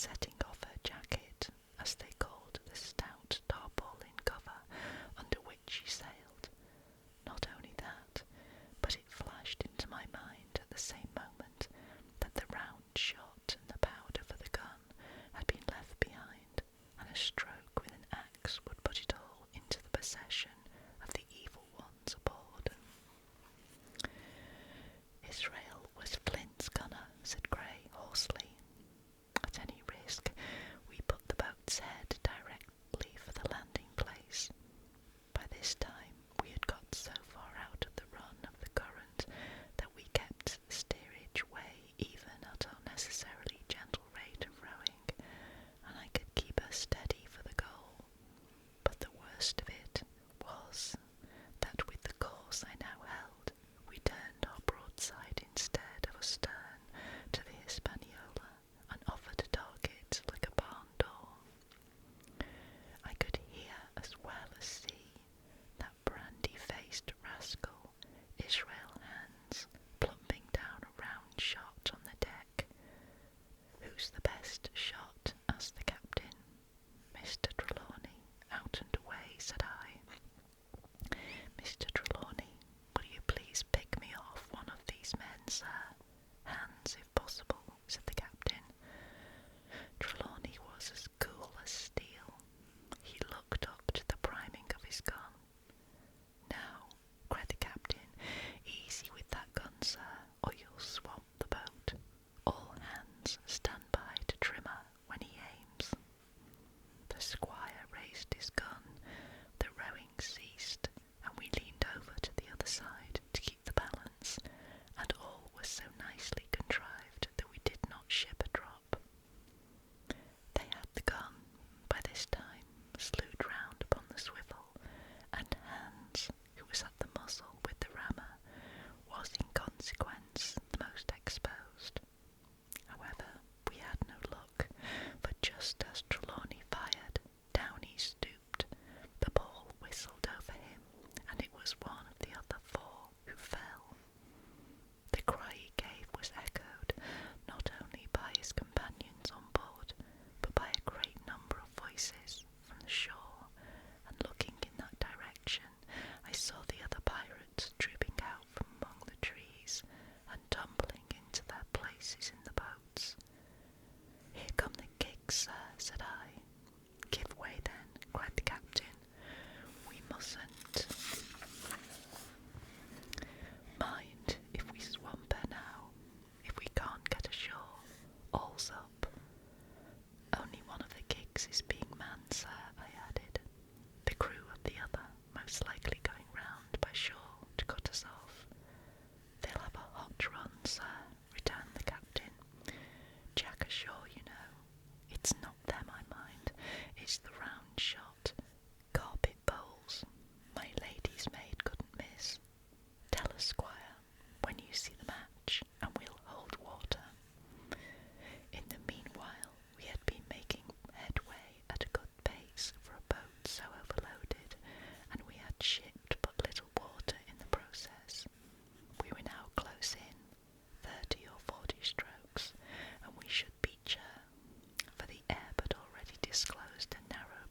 setting off her jacket, as they called the stout tarpaulin cover under which she sailed. Not only that, but it flashed into my mind at the same moment that the round shot and the powder for the gun had been left behind, and a stroke with an axe would put it all into the possession of the evil ones aboard. Israel was Flint's gunner, said Gray hoarsely. At any risk, we put the boat's head directly for the landing place. By this time we had got so far out of the run of the current that we kept the steerage way even at our necessarily gentle rate of rowing, and I could keep her steady for the goal. But the worst of it was that with the course I now held, we turned our broadside instead of astern to the Hispaniola, and offered a target like a barn door. I could hear as well as see that brandy-faced rascal, Israel Hands, plumping down a round shot on the deck. "Who's the best shot?" asked the captain. "Mr. Trelawney, out and away," said I. "Mr. Trelawney, will you please pick me off one of these men, sir? Hands, if possible," said the captain. Trelawney was as cool as steel. He looked up to the priming of his gun. "Now," cried the captain, "easy with that gun, sir, or you'll swamp the boat. All hands stand by to trim her when he aims." The squire raised his gun, the rowing ceased, and we leaned over to the other side to keep the balance, and all was so nicely contrived that we did not ship a drop. They had the gun, by this time, slewed round upon the swivel, and Hans, who was at the muzzle with the rammer, was in consequence the most exposed. However, we had no luck, for just as Trelawney fired, down he stooped. The ball whistled over him, and it was one of the other four who fell. The cry he gave was echoed not only by his companions on board, but by a great number of voices from the shore, and looking in that direction, I saw the other pirates trooping out from among the trees, and tumbling into their places in the boats. "Here come the gigs, sir," said I. "Give way then," cried the captain. "We mustn't. Mind, if we swamp her now, if we can't get ashore, all's up. Only one of the gigs is being manned, sir," I added, "the crew of the other most likely going round by shore to cut us off." "They'll have a hot run, sir," returned the captain. "Jack ashore, you know. It's not them I mind, it's the round shot. Carpet bowls. My lady's maid couldn't miss. Tell us, squire, when you see the match, and we'll hold water." In the meanwhile we had been making headway at a good pace for a boat so overloaded, and we had shipped but little water in the process. We were now close in, 30 or 40 strokes, and we should beach her, for the ebb had already disclosed a narrow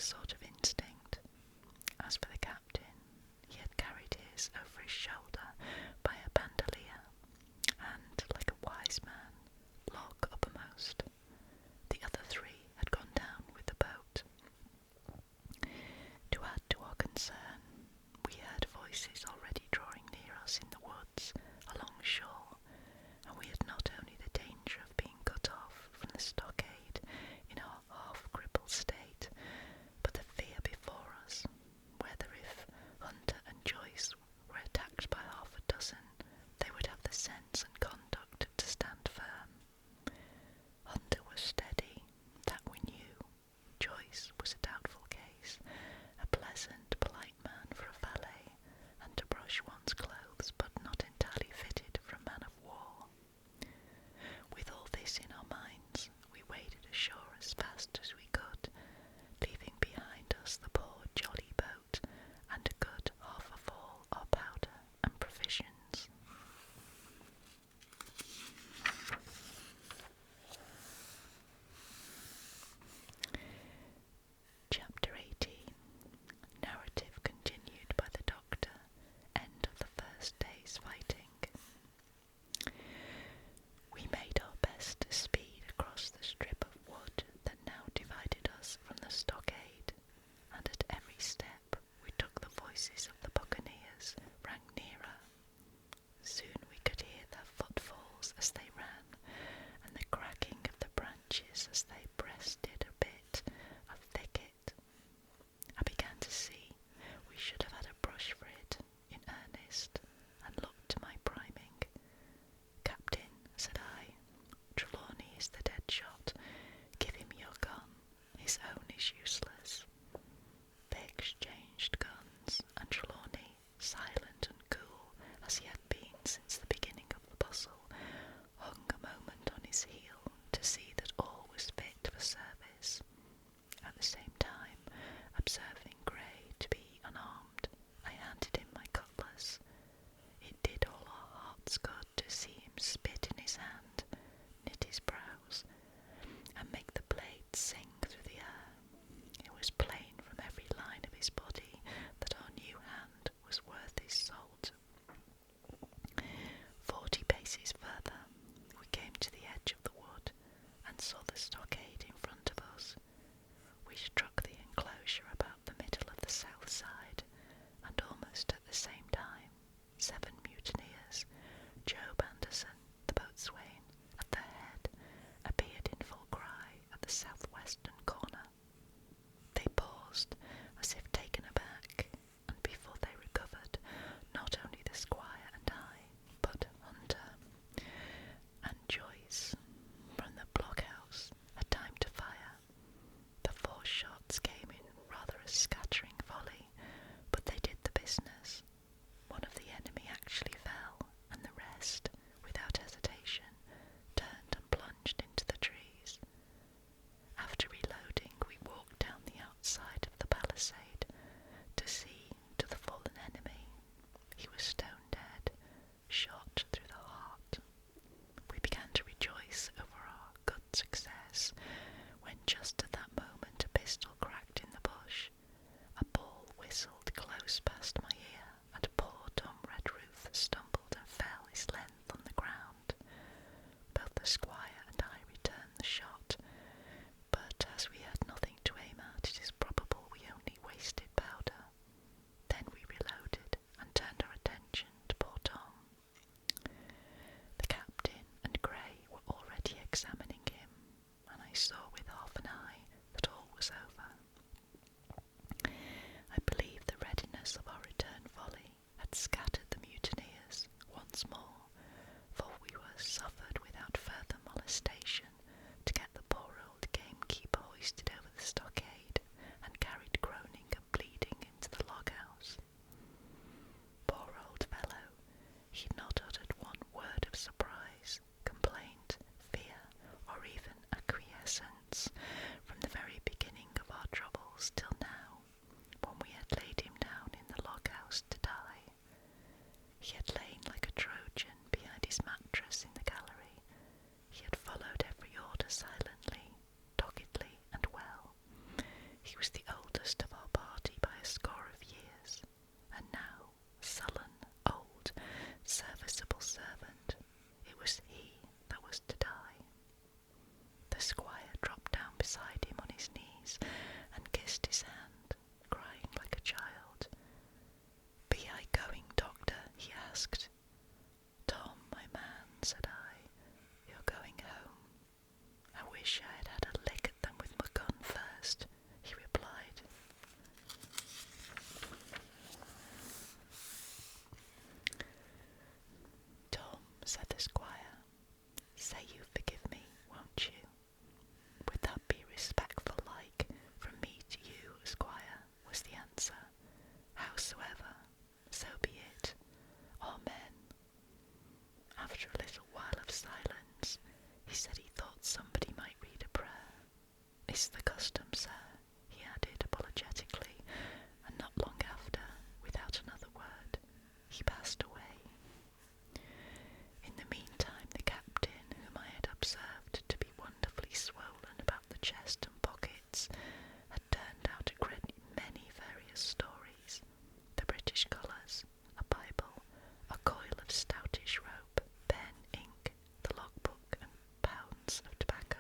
sort of instinct. As for the captain, he had carried his over his shoulder by a bandolier, and, like a wise man, log uppermost. The other three had gone down with the boat. To add to our concern, we heard voices already drawing near us in the woods along shore, and we had not only the danger of being cut off from the stockade in our half-crippled state, but the fear before us, whether if Hunter and Joyce were attacked by half a dozen, they would have the sense and conduct to stand firm. Hunter was steady, that we knew. Joyce was a doubtful case, a pleasant, polite man for a valet, and to brush one's clothes, but not entirely fitted for a man of war. With all this in our minds, we waded ashore as fast as we could, leaving behind us the poor jolly boat and a good half of all our powder and provisions. Chapter 18. Narrative continued by the Doctor. End of the first day's fighting. We made our best to speed across the strip of wood that now divided us from the stockade, and at every step we took the voices of the buccaneers rang nearer. Soon we could hear their footfalls as they ran, and the cracking of the branches as they breasted a bit of thicket. I began to see we should have had a brush for it in earnest, and looked to my priming. "Captain," said I, "Trelawney is the dead shot. Give him your gun. His own is useless." They exchanged guns, and Trelawney, silent and cool as he had been since the beginning of the bustle, hung a moment on his heel to see that all was fit for service. At the same time, observing Grey to be unarmed, I handed him my cutlass. It did all our hearts good to see him spit in his hand, knit his brows, and make the blade sing through the air. It was plain from every line of his body that our new hand was worth his salt. 40 paces further, we came to the edge of the wood, and saw the stockade in front of us. We struck the enclosure about the middle of the south side, and almost at the same time, 7 mutineers, Job Anderson, the boatswain, at the head, appeared in full cry at the southwestern corner. They paused, as if taken aback, and before they recovered, not only the squire and I, but Hunter and Joyce, from the blockhouse, had time to fire. The 4 shots came in rather a scattering volley, but they did the business. One of the enemy actually fell, and the rest, without hesitation, turned and plunged into the trees. After reloading, we walked down the outside of the palisade to see to the fallen enemy. He was stone dead, shot through the heart. We began to rejoice over our good success, when just at that moment a pistol cracked in the bush. A ball whistled close past my ear, and poor Tom Redruth stumbled and fell his length on the ground. Both the squire and I returned the shot, but as we had nothing to aim at, it is probable we only wasted powder. Then we reloaded, and turned our attention to poor Tom. The captain and Grey were already examining him, and I saw with half an eye that all was over. I believe the readiness of our return volley had scattered the mutineers once more, for we were suffered without further molestation to get the poor old gamekeeper hoisted over the stockade and carried groaning and bleeding into the log-house. Poor old fellow, he'd not uttered one word of surprise, complaint, fear, or even acquiescence from the very beginning of our troubles till now, when we had laid him down in the log-house to die. He had lain like a Trojan behind his mattress in the gallery. He had followed every said he thought somebody might read a prayer. "It's the custom, sir," he added apologetically, and not long after, without another word, he passed away. In the meantime, the captain, whom I had observed to be wonderfully swollen about the chest and pockets, had turned out a great many various stories: the British colours, a Bible, a coil of stoutish rope, pen, ink, the logbook, and pounds of tobacco.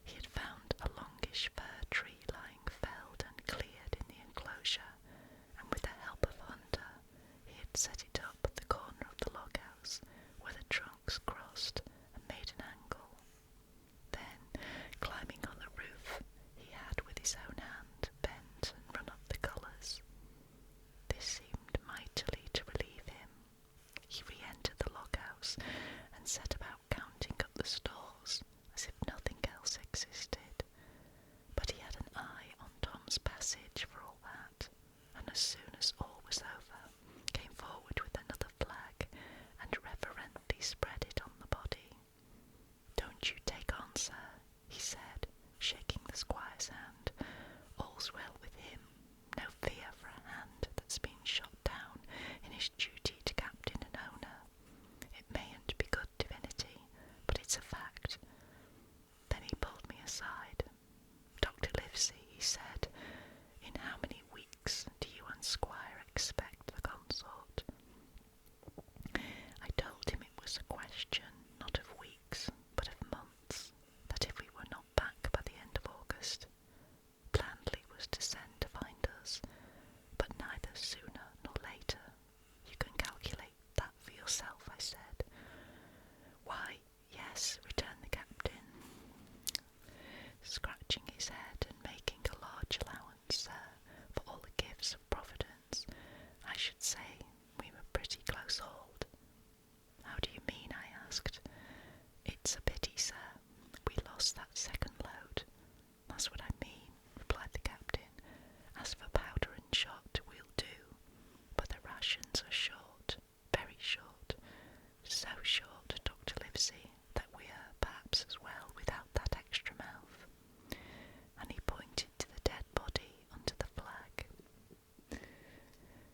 He had found a longish fir tree lying felled and cleared in the enclosure, and with the help of Hunter, he had set it up at the corner of the log-house, where the trunks crossed and made an angle. Then, climbing on the roof, he had with his own hand bent and run up the colours. This seemed mightily to relieve him. He re-entered the log-house and set about counting up the stores, as if nothing else existed. But he had an eye on Tom's passage for all that, and as soon as all was over, came forward with another flag, and reverently spread it on the body. "Don't you take on, sir," he said, shaking the squire's hand. "All's well with him. No fear for a hand that's been shot down in his duty to captain and owner. It mayn't be good divinity, but it's a fact." Then he pulled me aside. "Dr. Livesey," he said, "in how many weeks do you and Squire expect the consort?" I told him it was a question not of weeks, but of months, that if we were not back by the end of August, Blandley was to send to find us, but neither sooner nor later. "You can calculate that for yourself," I said. "Why, yes," returned the captain, scratching his head and making a large allowance, sir, for all the gifts of Providence. "I should say we were pretty close hauled." "How do you mean?" I asked. "It's a pity, sir, we lost that second load." "That's what I mean," replied the captain. "As for powder and shot, we'll do, but the rations are short, very short, so short, Dr. Livesey, that we are perhaps as well without that extra mouth." And he pointed to the dead body under the flag.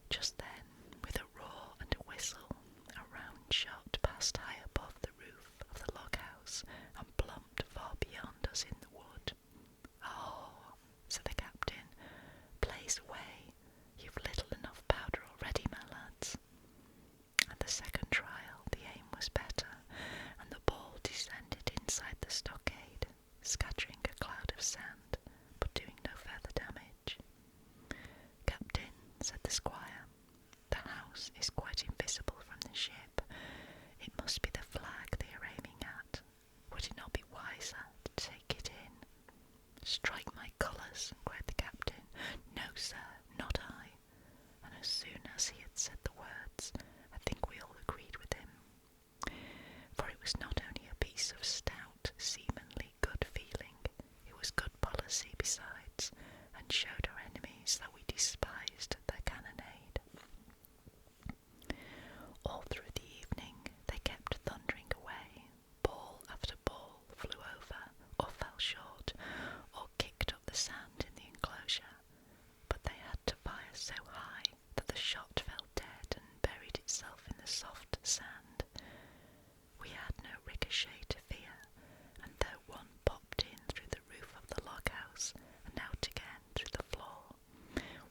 Just then, with a roar and a whistle, a round shot passed high above the roof of the log-house and plumped far beyond us in the wood. "Oh," said the captain, "blaze away. You've little enough powder already, my lads." At the second trial the aim was better, and the ball descended inside the stockade, scattering a cloud of sand, but doing no further damage. "Captain," said the squire, "the house is quite invisible from the ship. It must be the flag they are aiming at. Would it not be wiser to take it in?" "Strike my colours," cried the captain. "No, sir, not I." And as soon as he had said the words, I think we all agreed with him. For it was not only a piece of stout, seamanly good feeling, it was good policy besides, and showed our enemies that we despised their cannonade. All through the evening they kept thundering away. Ball after ball flew over, or fell short, or kicked up the sand in the enclosure, but they had to fire so high that the shot fell dead and buried itself in the soft sand. We had no ricochet to fear, and though one popped in through the roof of the log-house and out again through the floor,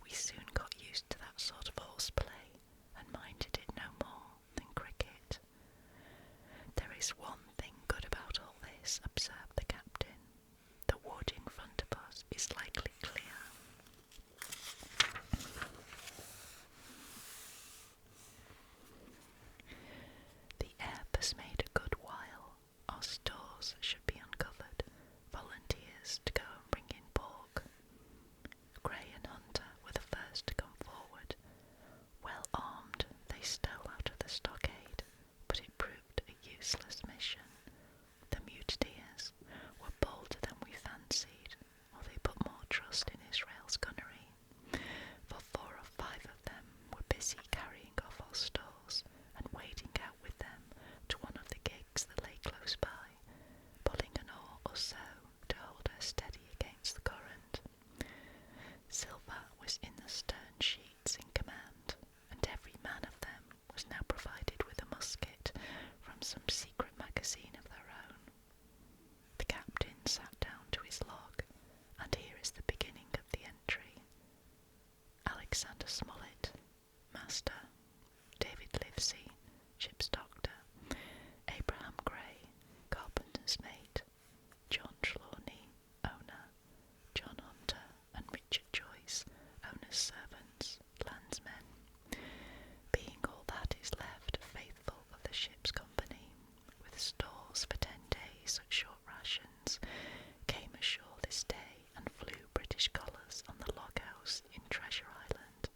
we soon got used to that sort of horseplay and minded it no more than cricket. "There is one thing good about all this," observed the captain. "The wood in front of us is likely clear." The ebb has made a good while. Our stores should be uncovered. Volunteers to go and bring in pork. Gray and Hunter were the first to come forward. Well armed, they stole out of the stockade, but it proved a useless mission. The mutineers were bolder than we fancied, or they put more trust in Israel's gunnery, for 4 or 5 of them were busy carrying off our stores and wading out with them to one of the gigs that lay close by, always at short rations, came ashore this day and flew British colours on the log house in Treasure Island.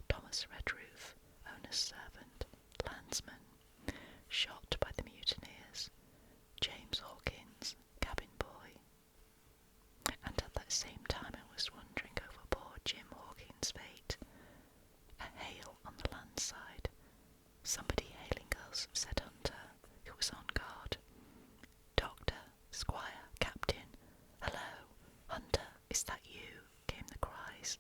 Thomas Redruth, owner's servant, landsman, shot by the mutineers. James Hawkins, cabin boy. And at that same time I was wondering over poor Jim Hawkins' fate. A hail on the land side. Somebody hailing us, said Hunter, who was on guard. Doctor, Squire, Captain, hello, Hunter, is that you? Came the cries,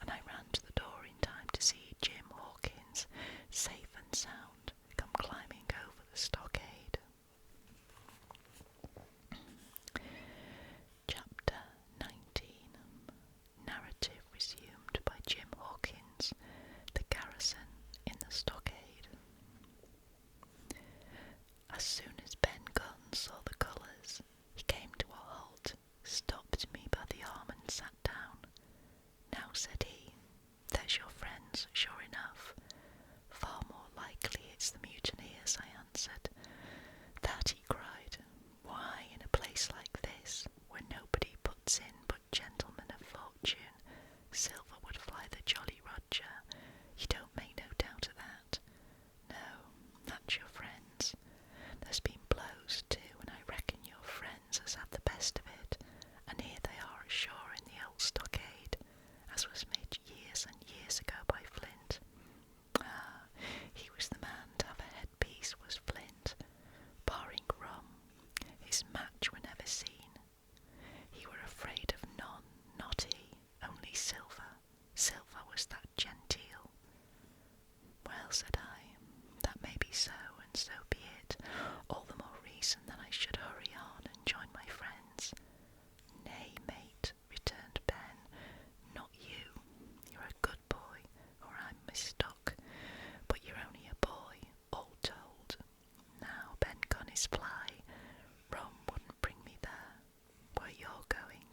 and I ran to the door in time to see Jim Hawkins, safe and sound, come climbing over the stockade. Chapter 19. Narrative resumed by Jim Hawkins, the Garrison in the stockade. As soon as Ben Gunn saw the colours, he came to a halt, stopped me by the arm and sat down. Now, said he, there's your friends, sure enough. Far more likely it's the mutineers, I answered. That, he cried. Why, in a place like this, where nobody puts in but gentlemen of fortune, silver would fly the Jolly Roger. You don't make no doubt of that. No, that's your friends. There's been blows too, and I reckon your friends has had the best of it, and here they are ashore in the old stockade, as was made years and years ago by Flint. Ah, he was the man to have a headpiece, was Flint. Barring rum, his match were never seen. He were afraid of none, not he, only silver. Silver was that genteel. Well, said I, that may be so, and so be it. All the more reason that I should hurry on and join my friends. Nay, mate, returned Ben, not you. You're a good boy, or I'm mistook. But you're only a boy, all told. Now Ben Gunn is fly. Rum wouldn't bring me there. Where you're going,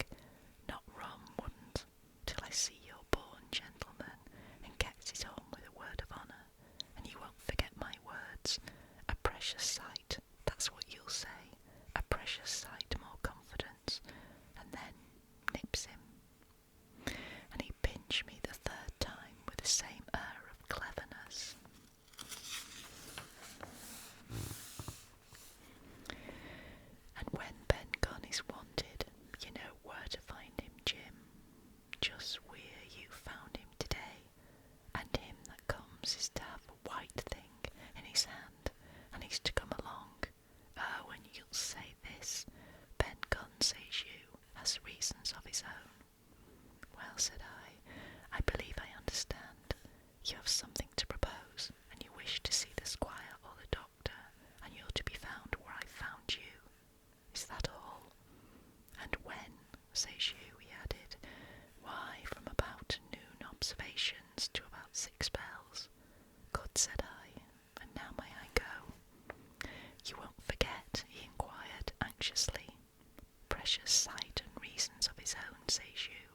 not rum wouldn't, till I see you're born gentleman and gets it home with a word of honour, and you won't forget my words. A precious sight, that's what you'll say. A precious sight more confidence, and then nips him. And he pinched me the third time with the same air of cleverness. And when Ben Gunn is wanted, you know where to find him, Jim. Just where you found him today, and him that comes is to have a white thing in his hand, and he's to come along. Oh, and you'll say this, Ben Gunn, says you, has reasons of his own. Well, said I believe I understand. You have something to propose, and you wish to see the squire or the doctor, and you're to be found where I found you. Is that all? And when, says you, he added. Why, from about noon observations to about 6 bells. Good, said I, and now may I go? You won't forget, he inquired anxiously. Precious sight and reasons of his own, says you.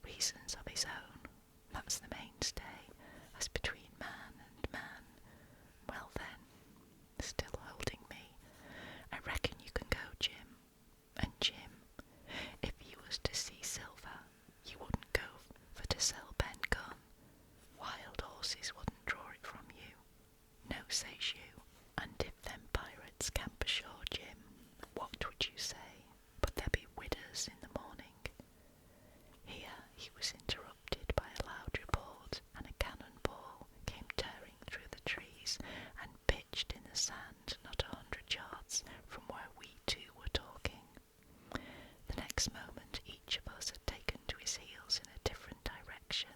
Reasons of his own, that's the mainstay, as between man and man. Well then, still holding me, I reckon you can go, Jim. And Jim, if you was to see silver, you wouldn't go for to sell Ben Gunn. Wild horses wouldn't draw it from you. No, says you. And if them pirates camp ashore, Jim, what would you say? But there be widows in the morning. Here he was interrupted by a loud report, and a cannon ball came tearing through the trees and pitched in the sand not 100 yards from where we two were talking. The next moment each of us had taken to his heels in a different direction.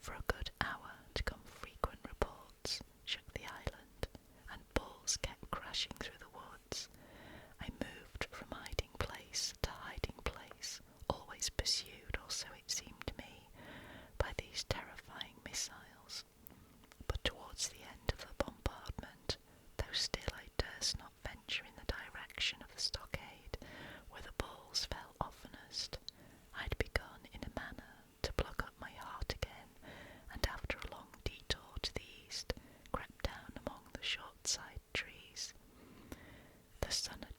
For a good hour to come frequent reports shook the island, and balls kept crashing through the woods. I moved from hiding place to hiding place, always pursued, or so it seemed to me, by these terrifying missiles. But towards the end of the bombardment, though still I durst not venture in the direction of the stockade, where the balls fell oftenest, I'd begun in a manner to pluck up my heart again, and after a long detour to the east, crept down among the short-side trees. The sun had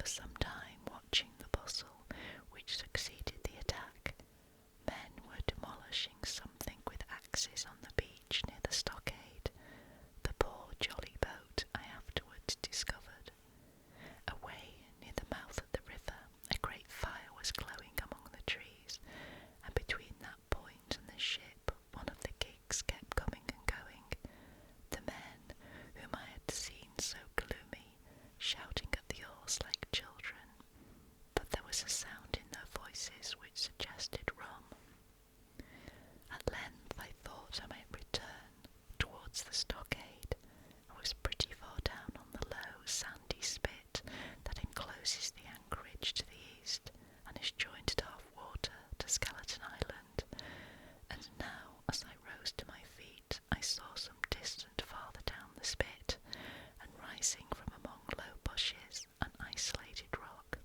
For some time, watching the bustle which succeeded the attack, men were demolishing something with axes on the beach near the stockade, the poor jolly boat I afterwards discovered. Away near the mouth of the river, a great fire was glowing among the trees, and between that point and the ship, one of the gigs kept coming and going. The men, whom I had seen so gloomy, shouting at the oars like children, but there was a sound in their voices which suggested rum. At length I thought I might return towards the stockade. I was pretty far down on the low, sandy spit that encloses the anchorage to the east, and is joined at half water to Skeleton Island, and now, as I rose to my feet, I saw some distant farther down the spit, and rising from among low bushes, an isolated rock,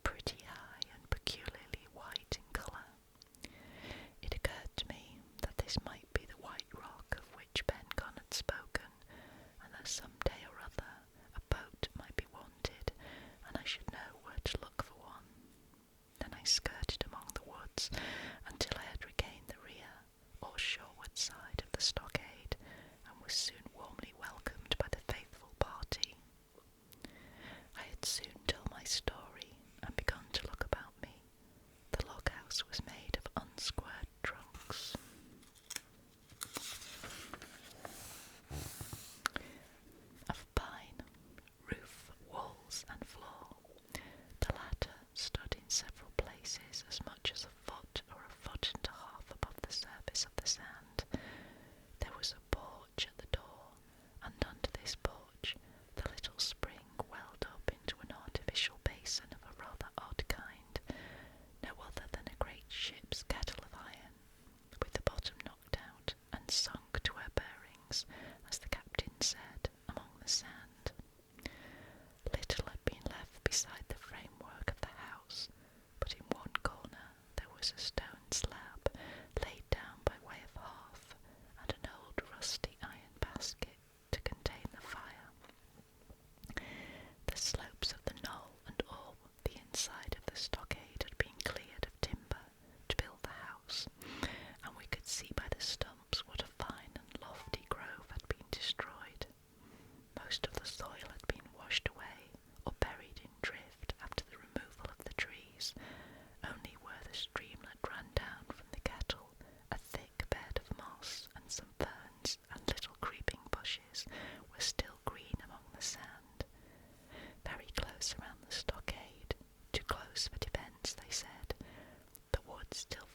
pretty high and peculiarly white in colour. It occurred to me that this might be the white rock of which Pen had spoken, and that some day or other a boat might be wanted, and I should know where to look for one. Then I skirted among the woods until I had regained the rear, or shoreward side of the stockade, and was soon warmly welcomed by the faithful party. I had soon told my story, and begun to look about me. The log-house was made of unsquared trunks. Of pine, roof, walls, and floor. The latter stood in several places as much as a foot or a foot and a half above the surface of the sand. There was a porch at the door, and under this porch the little spring welled up into an artificial basin of a rather odd kind, no other than a great ship's kettle of iron, with the bottom knocked out and sunk to her bearings, as the captain said, among the sand. Little had been left beside the framework of the house, but in one corner there was a stone slab laid down by way of hearth, and an old rusty iron basket to contain the fire. The slopes of the knoll and all the inside of the stockade had been cleared of timber to build the house, and we could see by the stumps what a fine and lofty grove had been destroyed. Most of the soil had been washed away or buried in drift after the removal of the trees. Only where the streamlet ran down from the kettle, a thick bed of moss and some ferns and little creeping bushes were still green among the sand. Very close around the stockade, too close for defence, they said, the wood still